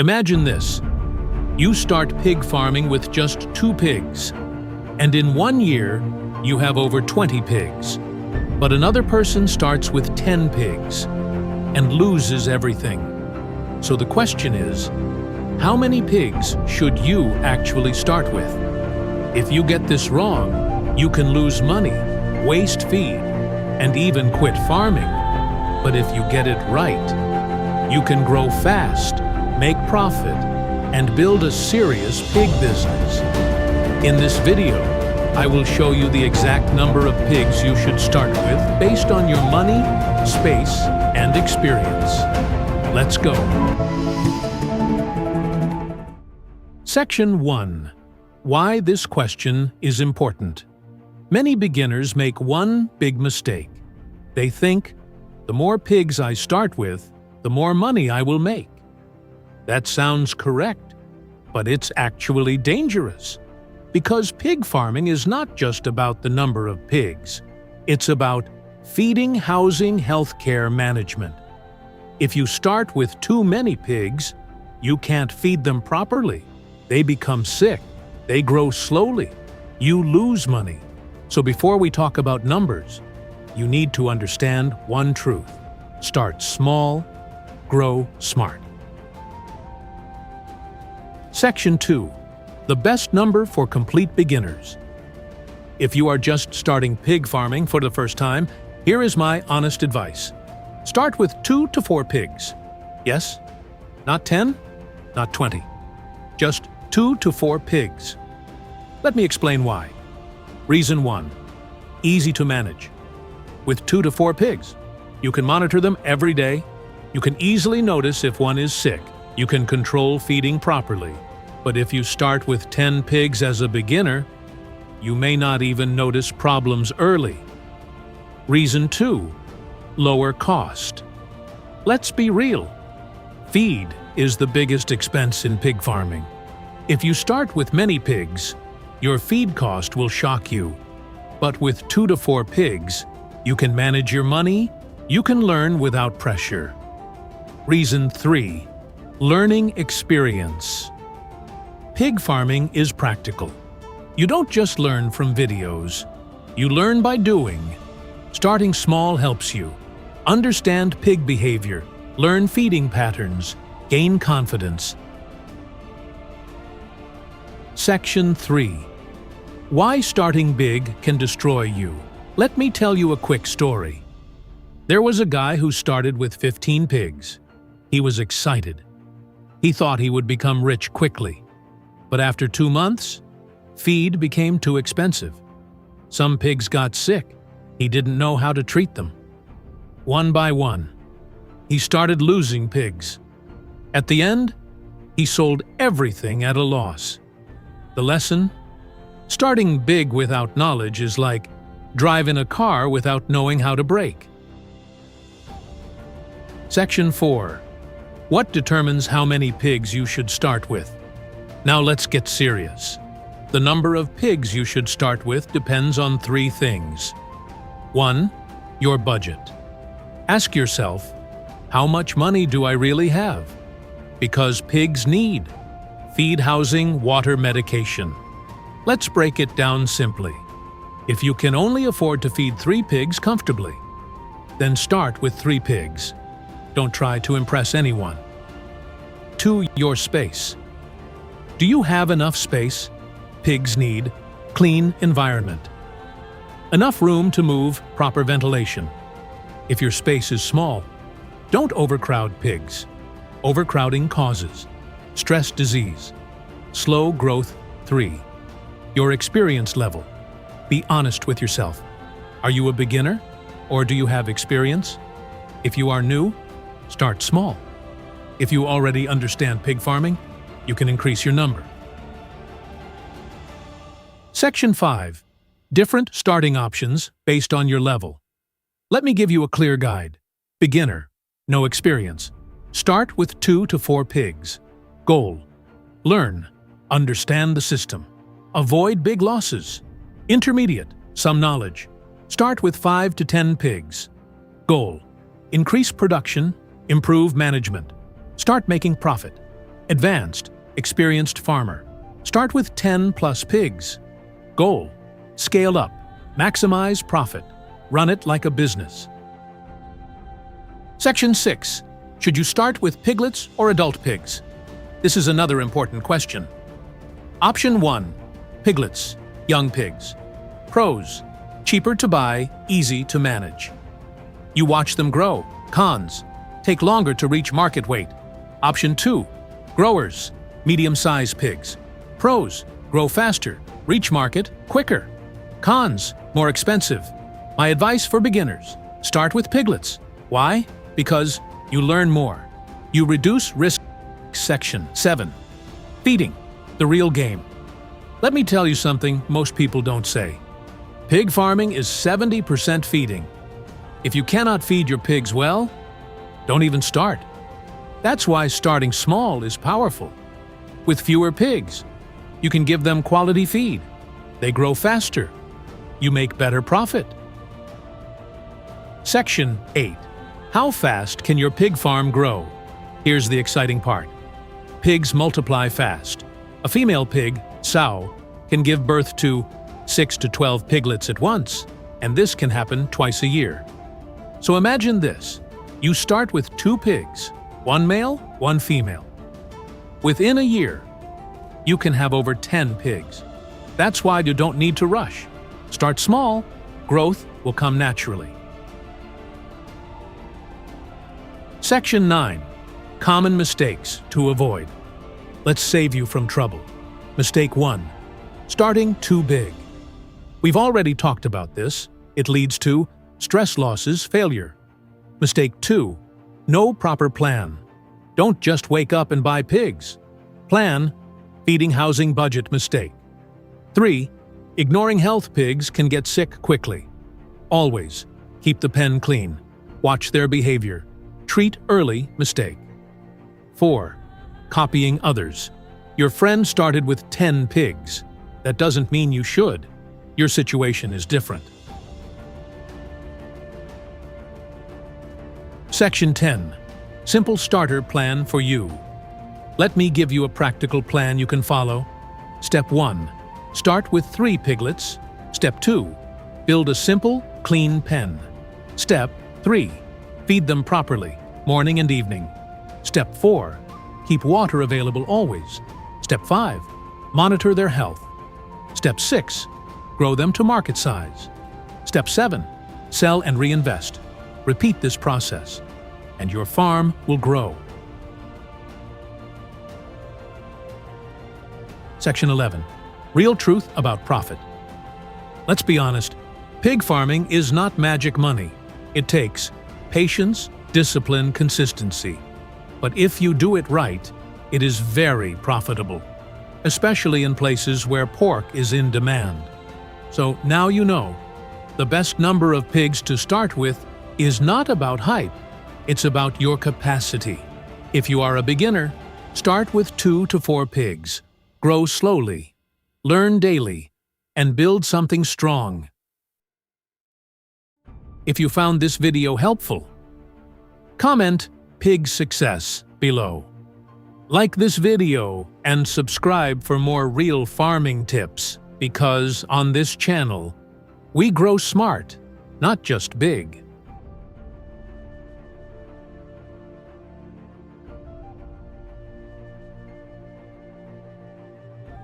Imagine this. You start pig farming with just 2 pigs, and in 1 year, you have over 20 pigs. But another person starts with 10 pigs and loses everything. So the question is, how many pigs should you actually start with? If you get this wrong, you can lose money, waste feed, and even quit farming. But if you get it right, you can grow fast, make profit, and build a serious pig business. In this video, I will show you the exact number of pigs you should start with based on your money, space, and experience. Let's go. Section 1. Why this question is important. Many beginners make one big mistake. They think, the more pigs I start with, the more money I will make. That sounds correct, but it's actually dangerous. Because pig farming is not just about the number of pigs. It's about feeding, housing, healthcare management. If you start with too many pigs, you can't feed them properly. They become sick. They grow slowly. You lose money. So before we talk about numbers, you need to understand one truth. Start small, grow smart. Section 2. The best number for complete beginners. If you are just starting pig farming for the first time, here is my honest advice. Start with 2 to 4 pigs. Yes? Not 10? Not 20. Just 2 to 4 pigs. Let me explain why. Reason 1. Easy to manage. With 2 to 4 pigs, you can monitor them every day. You can easily notice if one is sick. You can control feeding properly. But if you start with 10 pigs as a beginner, you may not even notice problems early. Reason 2. Lower cost. Let's be real. Feed is the biggest expense in pig farming. If you start with many pigs, your feed cost will shock you. But with 2 to 4 pigs, you can manage your money, you can learn without pressure. Reason 3. Learning experience. Pig farming is practical. You don't just learn from videos. You learn by doing. Starting small helps you. Understand pig behavior, learn feeding patterns, gain confidence. Section 3. Why starting big can destroy you. Let me tell you a quick story. There was a guy who started with 15 pigs. He was excited. He thought he would become rich quickly. But after 2 months, feed became too expensive. Some pigs got sick. He didn't know how to treat them. One by one, he started losing pigs. At the end, he sold everything at a loss. The lesson? Starting big without knowledge is like driving a car without knowing how to brake. Section 4. What determines how many pigs you should start with? Now let's get serious. The number of pigs you should start with depends on 3 things. 1. Your budget. Ask yourself, how much money do I really have? Because pigs need feed, housing, water, medication. Let's break it down simply. If you can only afford to feed 3 pigs comfortably, then start with 3 pigs. Don't try to impress anyone. 2. Your space. Do you have enough space? Pigs need clean environment. Enough room to move, proper ventilation. If your space is small, don't overcrowd pigs. Overcrowding causes stress disease, slow growth. 3. Your experience level. Be honest with yourself. Are you a beginner or do you have experience? If you are new, start small. If you already understand pig farming, you can increase your number. Section 5. Different starting options based on your level. Let me give you a clear guide. Beginner, no experience. Start with 2 to 4 pigs. Goal: learn, understand the system. Avoid big losses. Intermediate, some knowledge. Start with 5 to 10 pigs. Goal: increase production, improve management. Start making profit. Advanced, experienced farmer. Start with 10 plus pigs. Goal: scale up, maximize profit, run it like a business. Section 6. Should you start with piglets or adult pigs? This is another important question. Option 1. Piglets, young pigs. Pros: cheaper to buy, easy to manage. You watch them grow. Cons: take longer to reach market weight. Option 2. Growers, medium-sized pigs. Pros: grow faster, reach market quicker. Cons: more expensive. My advice for beginners: start with piglets. Why? Because you learn more. You reduce risk. Section 7. Feeding, the real game. Let me tell you something most people don't say. Pig farming is 70% feeding. If you cannot feed your pigs well, don't even start. That's why starting small is powerful. With fewer pigs, you can give them quality feed. They grow faster. You make better profit. Section 8. How fast can your pig farm grow? Here's the exciting part. Pigs multiply fast. A female pig, sow, can give birth to 6 to 12 piglets at once, and this can happen twice a year. So imagine this. You start with 2 pigs, 1 male, 1 female. Within a year, you can have over 10 pigs. That's why you don't need to rush. Start small, growth will come naturally. Section 9. Common mistakes to avoid. Let's save you from trouble. Mistake 1. Starting too big. We've already talked about this. It leads to stress losses, failure. Mistake 2. No proper plan. Don't just wake up and buy pigs. Plan. Feeding, housing, budget. Mistake 3. Ignoring health. Pigs can get sick quickly. Always keep the pen clean. Watch their behavior. Treat early. Mistake 4. Copying others. Your friend started with 10 pigs. That doesn't mean you should. Your situation is different. Section 10. Simple starter plan for you. Let me give you a practical plan you can follow. Step 1. Start with 3 piglets. Step 2. Build a simple, clean pen. Step 3. Feed them properly, morning and evening. Step 4. Keep water available always. Step 5. Monitor their health. Step 6. Grow them to market size. Step 7. Sell and reinvest. Repeat this process, and your farm will grow. Section 11. Real truth about profit. Let's be honest, pig farming is not magic money. It takes patience, discipline, consistency. But if you do it right, it is very profitable, especially in places where pork is in demand. So now you know, the best number of pigs to start with is not about hype, it's about your capacity. If you are a beginner, start with 2 to 4 pigs. Grow slowly, learn daily, and build something strong. If you found this video helpful, comment "Pig Success" below. Like this video and subscribe for more real farming tips, because on this channel, we grow smart, not just big.